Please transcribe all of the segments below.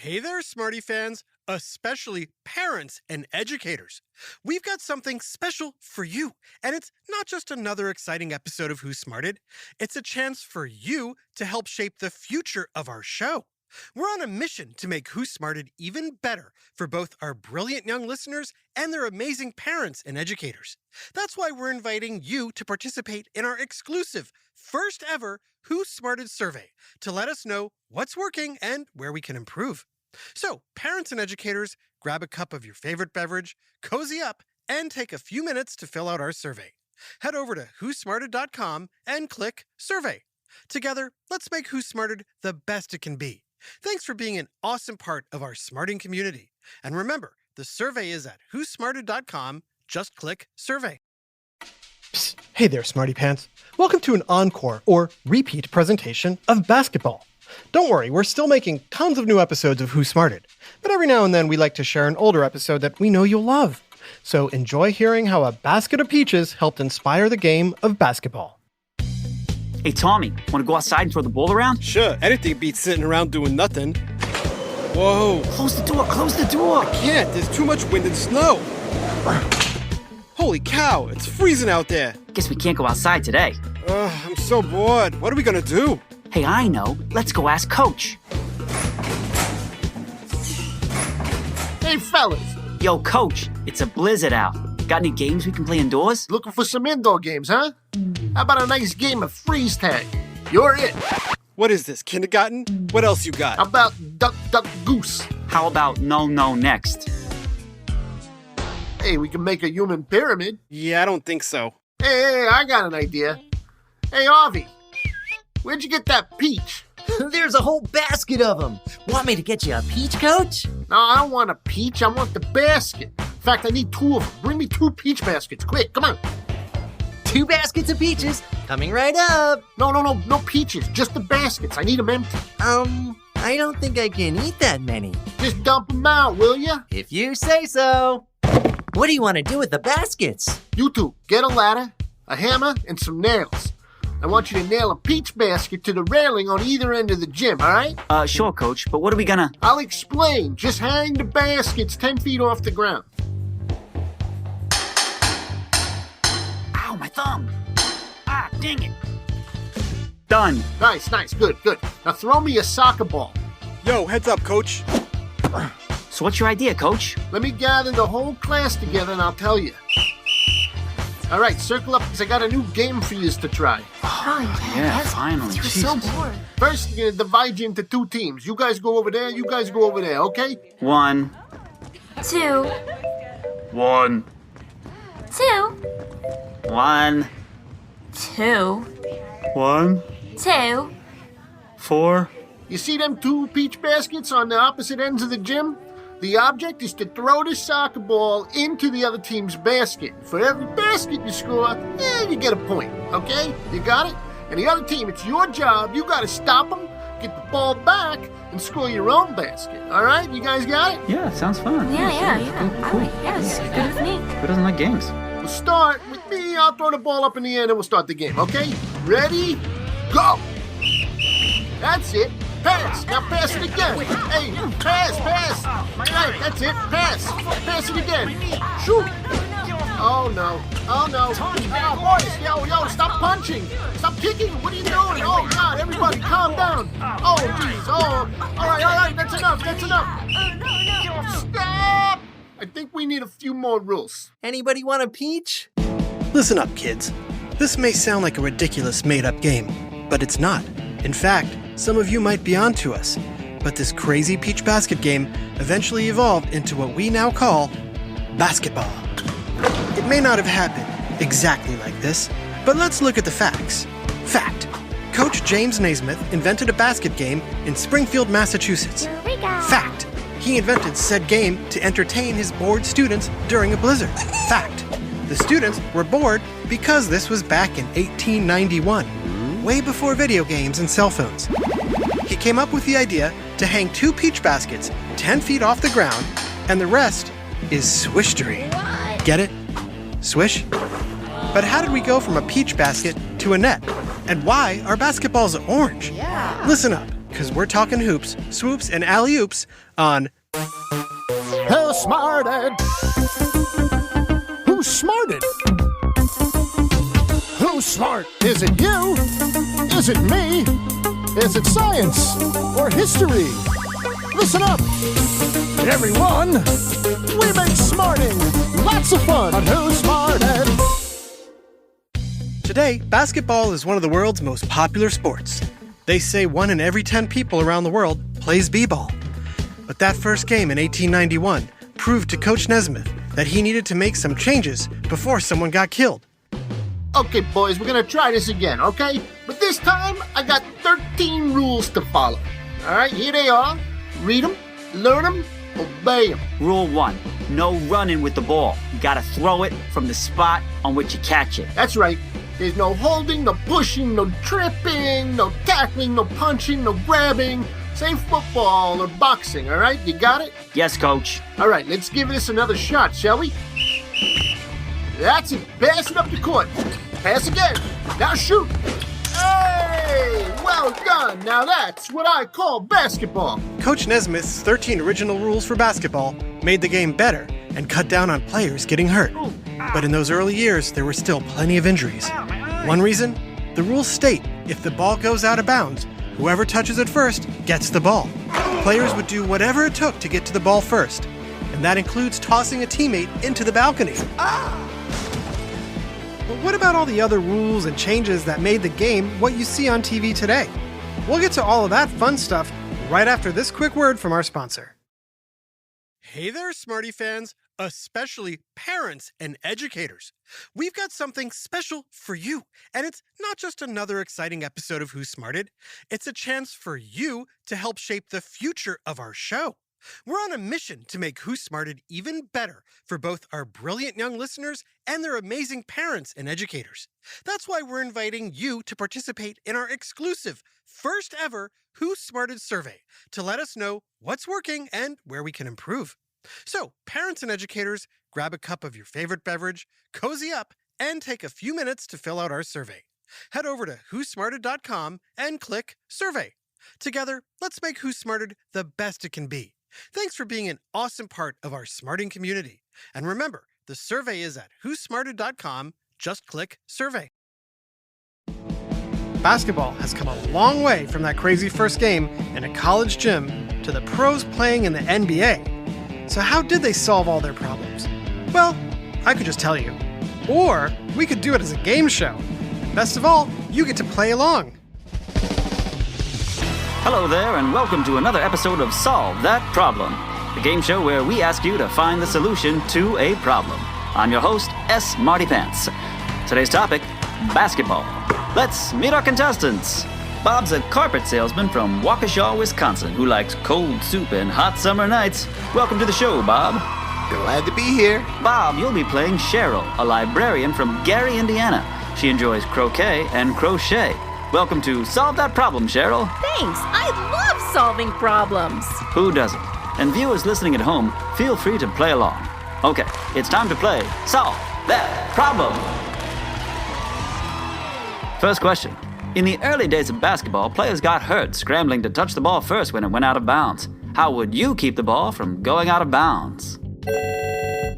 Hey there, Smarty fans, especially parents and educators. We've got something special for you, and it's not just another exciting episode of Who Smarted. It's a chance for you to help shape the future of our show. We're on a mission to make Who Smarted even better for both our brilliant young listeners and their amazing parents and educators. That's why we're inviting you to participate in our exclusive, first ever Who Smarted survey to let us know what's working and where we can improve. So, parents and educators, grab a cup of your favorite beverage, cozy up, and take a few minutes to fill out our survey. Head over to whosmarted.com and click Survey. Together, let's make Who Smarted the best it can be. Thanks for being an awesome part of our smarting community. And remember, the survey is at whosmarted.com. Just click Survey. Psst. Hey there, Smarty Pants. Welcome to an encore or repeat presentation of basketball. Don't worry, we're still making tons of new episodes of Who Smarted, but every now and then we like to share an older episode that we know you'll love. So enjoy hearing how a basket of peaches helped inspire the game of basketball. Hey, Tommy, want to go outside and throw the ball around? Sure, anything beats sitting around doing nothing. Whoa. Close the door, close the door! I can't, there's too much wind and snow. Holy cow, it's freezing out there. Guess we can't go outside today. I'm so bored. What are we gonna do? Hey, I know. Let's go ask Coach. Hey, fellas. Yo, Coach, it's a blizzard out. Got any games we can play indoors? Looking for some indoor games, huh? How about a nice game of freeze tag? You're it. What is this, kindergarten? What else you got? How about duck, duck, goose? How about no next? Hey, we can make a human pyramid. Yeah, I don't think so. Hey, I got an idea. Hey, Avi, where'd you get that peach? There's a whole basket of them. Want me to get you a peach, Coach? No, I don't want a peach. I want the basket. In fact, I need 2 of them. Bring me 2 peach baskets. Quick, come on. 2 baskets of peaches. Coming right up. No peaches. Just the baskets. I need them empty. I don't think I can eat that many. Just dump them out, will ya? If you say so. What do you want to do with the baskets? You two, get a ladder, a hammer, and some nails. I want you to nail a peach basket to the railing on either end of the gym, all right? Sure, Coach, but what are we gonna... I'll explain. Just hang the baskets 10 feet off the ground. Ow, my thumb! Ah, dang it! Done. Nice, good. Now throw me a soccer ball. Yo, heads up, Coach. So what's your idea, Coach? Let me gather the whole class together and I'll tell you. All right, circle up because I got a new game for you to try. Yeah, finally. You were so bored. First, I'm going to divide you into 2 teams. You guys go over there, you guys go over there, okay? 1, 2, 1, 2, 1, 2, 1, 2. 4. You see them 2 peach baskets on the opposite ends of the gym? The object is to throw the soccer ball into the other team's basket. For every basket you score, you get a point, okay? You got it? And the other team, it's your job. You got to stop them, get the ball back, and score your own basket. All right? You guys got it? Yeah, sounds fun. Yeah. Cool. Yes, good with me. Who doesn't like games? We'll start with me. I'll throw the ball up in the air, and then we'll start the game, okay? Ready? Go! That's it. Pass. Now pass it again. Hey, pass. Right, that's it. Pass. Pass it again. Shoot. Oh, no. Oh, boys. Yo, stop punching. Stop kicking. What are you doing? Oh, God. Everybody, calm down. Oh, jeez. Oh, all right. That's enough. Stop. I think we need a few more rules. Anybody want a peach? Listen up, kids. This may sound like a ridiculous made-up game, but it's not. In fact, some of you might be onto us, but this crazy peach basket game eventually evolved into what we now call basketball. It may not have happened exactly like this, but let's look at the facts. Fact: Coach James Naismith invented a basket game in Springfield, Massachusetts. Fact: he invented said game to entertain his bored students during a blizzard. Fact: the students were bored because this was back in 1891. Way before video games and cell phones. He came up with the idea to hang 2 peach baskets 10 feet off the ground, and the rest is swishtory. Get it? Swish? But how did we go from a peach basket to a net? And why are basketballs orange? Listen up. because we're talking hoops, swoops, and alley-oops on Who smarted? Who's smarted? Who's smart? Is it you? Is it me? Is it science or history? Listen up, everyone. We make smarting lots of fun on Who Smarted. Today, basketball is one of the world's most popular sports. They say 1 in every 10 people around the world plays b-ball. But that first game in 1891 proved to Coach Nesmith that he needed to make some changes before someone got killed. Okay, boys, we're gonna try this again, okay? But this time, I got 13 rules to follow. All right, here they are. Read them, learn them, obey them. Rule 1. No running with the ball. You gotta throw it from the spot on which you catch it. That's right. There's no holding, no pushing, no tripping, no tackling, no punching, no grabbing. Same football or boxing, all right? You got it? Yes, Coach. All right, let's give this another shot, shall we? That's it. Pass it up the court. Pass again. Now shoot. Hey! Well done. Now that's what I call basketball. Coach Nesmith's 13 original rules for basketball made the game better and cut down on players getting hurt. But in those early years, there were still plenty of injuries. One reason? The rules state if the ball goes out of bounds, whoever touches it first gets the ball. Players would do whatever it took to get to the ball first, and that includes tossing a teammate into the balcony. But what about all the other rules and changes that made the game what you see on TV today? We'll get to all of that fun stuff right after this quick word from our sponsor. Hey there, Smarty fans, especially parents and educators. We've got something special for you, and it's not just another exciting episode of Who Smarted. It's a chance for you to help shape the future of our show. We're on a mission to make Who Smarted even better for both our brilliant young listeners and their amazing parents and educators. That's why we're inviting you to participate in our exclusive, first ever Who Smarted survey to let us know what's working and where we can improve. So, parents and educators, grab a cup of your favorite beverage, cozy up, and take a few minutes to fill out our survey. Head over to whosmarted.com and click Survey. Together, let's make Who Smarted the best it can be. Thanks for being an awesome part of our smarting community. And remember, the survey is at whosmarted.com. Just click Survey. Basketball has come a long way from that crazy first game in a college gym to the pros playing in the NBA. So how did they solve all their problems? Well, I could just tell you. Or we could do it as a game show. Best of all, you get to play along. Hello there, and welcome to another episode of Solve That Problem, the game show where we ask you to find the solution to a problem. I'm your host, S. Marty Pants. Today's topic, basketball. Let's meet our contestants. Bob's a carpet salesman from Waukesha, Wisconsin, who likes cold soup and hot summer nights. Welcome to the show, Bob. Glad to be here. Bob, you'll be playing Cheryl, a librarian from Gary, Indiana. She enjoys croquet and crochet. Welcome to Solve That Problem, Cheryl. Thanks. I love solving problems. Who doesn't? And viewers listening at home, feel free to play along. Okay, it's time to play Solve That Problem. First question. In the early days of basketball, players got hurt scrambling to touch the ball first when it went out of bounds. How would you keep the ball from going out of bounds?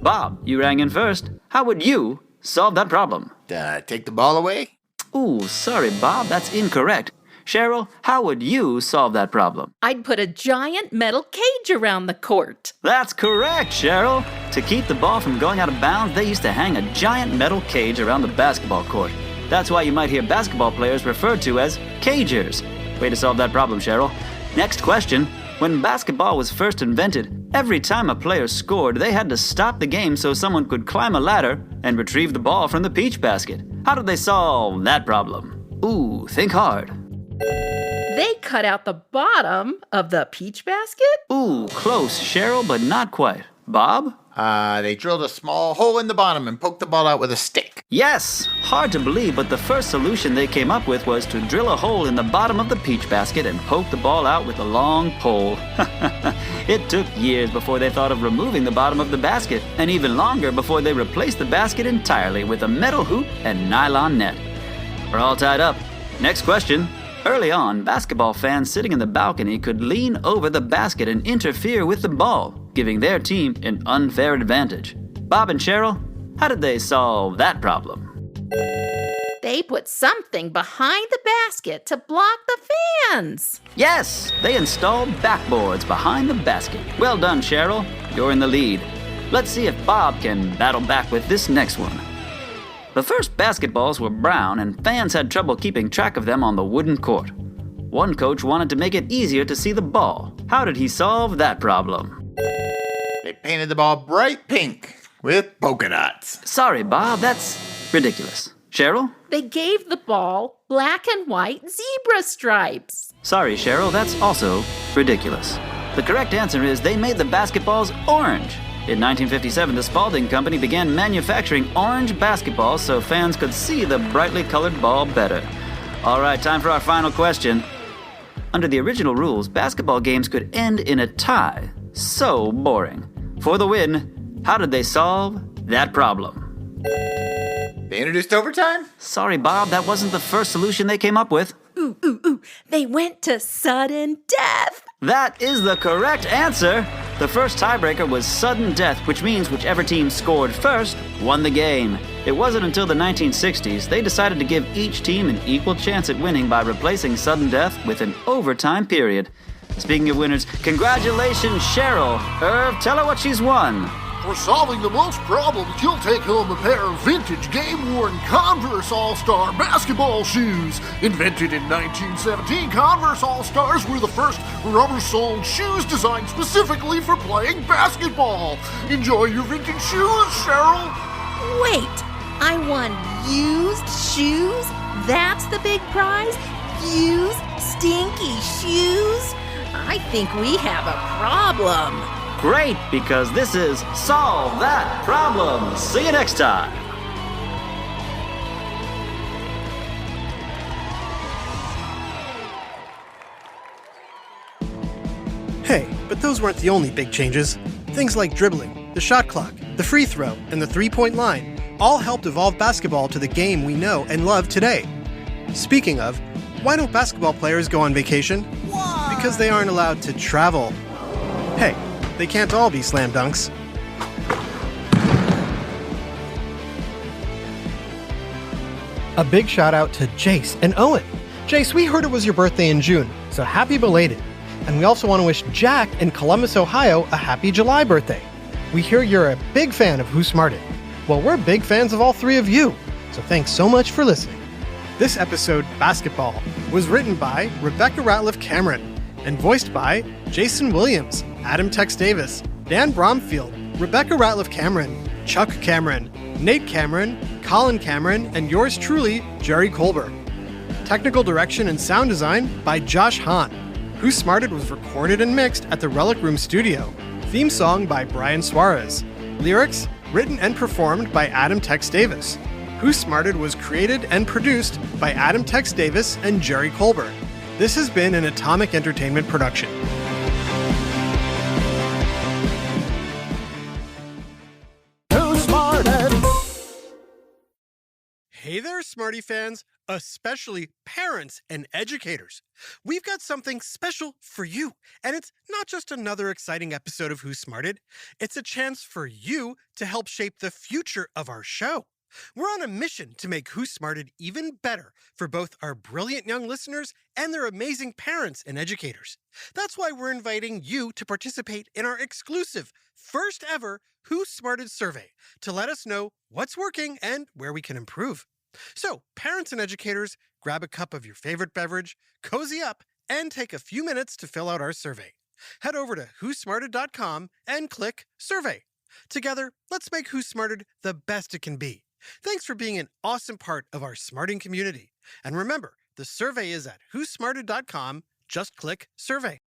Bob, you rang in first. How would you solve that problem? Take the ball away? Ooh, sorry, Bob, that's incorrect. Cheryl, how would you solve that problem? I'd put a giant metal cage around the court. That's correct, Cheryl. To keep the ball from going out of bounds, they used to hang a giant metal cage around the basketball court. That's why you might hear basketball players referred to as cagers. Way to solve that problem, Cheryl. Next question. When basketball was first invented, every time a player scored, they had to stop the game so someone could climb a ladder and retrieve the ball from the peach basket. How did they solve that problem? Ooh, think hard. They cut out the bottom of the peach basket? Ooh, close, Cheryl, but not quite. Bob? They drilled a small hole in the bottom and poked the ball out with a stick. Yes! Hard to believe, but the first solution they came up with was to drill a hole in the bottom of the peach basket and poke the ball out with a long pole. It took years before they thought of removing the bottom of the basket, and even longer before they replaced the basket entirely with a metal hoop and nylon net. We're all tied up. Next question. Early on, basketball fans sitting in the balcony could lean over the basket and interfere with the ball, giving their team an unfair advantage. Bob and Cheryl, how did they solve that problem? They put something behind the basket to block the fans. Yes, they installed backboards behind the basket. Well done, Cheryl. You're in the lead. Let's see if Bob can battle back with this next one. The first basketballs were brown, and fans had trouble keeping track of them on the wooden court. One coach wanted to make it easier to see the ball. How did he solve that problem? They painted the ball bright pink with polka dots. Sorry, Bob, that's ridiculous. Cheryl? They gave the ball black and white zebra stripes. Sorry, Cheryl, that's also ridiculous. The correct answer is they made the basketballs orange. In 1957, the Spalding Company began manufacturing orange basketballs so fans could see the brightly colored ball better. All right, time for our final question. Under the original rules, basketball games could end in a tie. So boring. For the win, how did they solve that problem? They introduced overtime? Sorry, Bob, that wasn't the first solution they came up with. They went to sudden death. That is the correct answer. The first tiebreaker was sudden death, which means whichever team scored first won the game. It wasn't until the 1960s they decided to give each team an equal chance at winning by replacing sudden death with an overtime period. Speaking of winners, congratulations, Cheryl. Irv, tell her what she's won. For solving the most problems, you'll take home a pair of vintage game-worn Converse All-Star basketball shoes. Invented in 1917, Converse All-Stars were the first rubber-soled shoes designed specifically for playing basketball. Enjoy your vintage shoes, Cheryl. Wait, I won used shoes? That's the big prize? Used stinky shoes? I think we have a problem. Great, because this is Solve That Problem. See you next time. Hey, but those weren't the only big changes. Things like dribbling, the shot clock, the free throw, and the three-point line all helped evolve basketball to the game we know and love today. Speaking of, why don't basketball players go on vacation? Why? Because they aren't allowed to travel. Hey, they can't all be slam dunks. A big shout out to Jace and Owen. Jace, we heard it was your birthday in June, so happy belated. And we also want to wish Jack in Columbus, Ohio, a happy July birthday. We hear you're a big fan of Who Smarted. Well, we're big fans of all three of you, so thanks so much for listening. This episode, Basketball, was written by Rebecca Ratliff Cameron and voiced by Jason Williams, Adam Tex Davis, Dan Bromfield, Rebecca Ratliff Cameron, Chuck Cameron, Nate Cameron, Colin Cameron, and yours truly, Jerry Colbert. Technical direction and sound design by Josh Hahn. Who Smarted was recorded and mixed at the Relic Room Studio. Theme song by Brian Suarez. Lyrics written and performed by Adam Tex Davis. Who Smarted was created and produced by Adam Tex Davis and Jerry Colbert. This has been an Atomic Entertainment production. Who Smarted? Hey there, Smarty fans, especially parents and educators. We've got something special for you, and it's not just another exciting episode of Who Smarted. It's a chance for you to help shape the future of our show. We're on a mission to make Who Smarted even better for both our brilliant young listeners and their amazing parents and educators. That's why we're inviting you to participate in our exclusive, first ever Who Smarted survey to let us know what's working and where we can improve. So, parents and educators, grab a cup of your favorite beverage, cozy up, and take a few minutes to fill out our survey. Head over to whosmarted.com and click Survey. Together, let's make Who Smarted the best it can be. Thanks for being an awesome part of our smarting community. And remember, the survey is at whosmarted.com. Just click Survey.